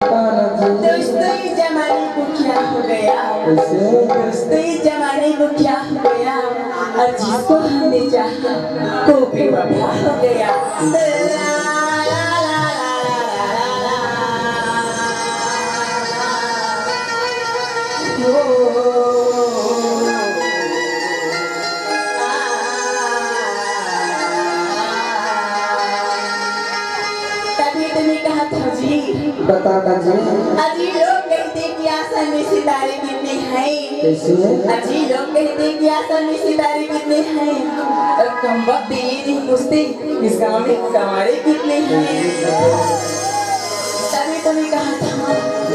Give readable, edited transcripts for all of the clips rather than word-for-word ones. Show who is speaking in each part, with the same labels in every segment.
Speaker 1: दोस्तों इस जमाने को क्या हो गया, दोस्तों इस जमाने को क्या हो गया, और जिसको हमने चाहा वो बेवफा हो गया। तभी तुम्हें कहा था जी,
Speaker 2: बताना जी।
Speaker 1: अजी लोग कहते कि आसमान में सितारे कितने हैं, अजी लोग कहते कि आसमान में सितारे कितने हैं, और कम वक्त ये नहीं पूछते इस गाँव में कमारे कितने हैं। तभी तुम्हें कहा था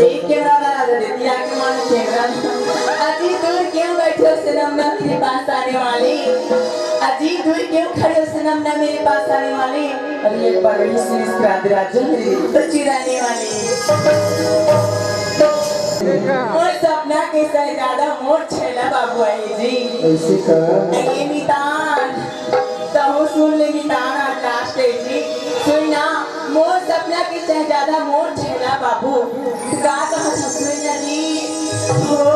Speaker 1: एक कैमरा लगा दे दिया कि मान कैमरा, अजी दूर क्यों बैठे हो सनम ना मेरे पास आने वाले, अजी दूर क्यों खड़े हो सनम ना मेरे पास आने वाले, और ये बड़ी सी राजा मेरे तो चिराने वाले। मोर सपना के शहजादा मोर छेला बाबू आई जी,
Speaker 2: ऐसे कर
Speaker 1: ये मितान तो सुन ले मितान आकाश के जी, सुना मोर सपना के शहजादा मोर छेला बाबू का कहा सुना जी हो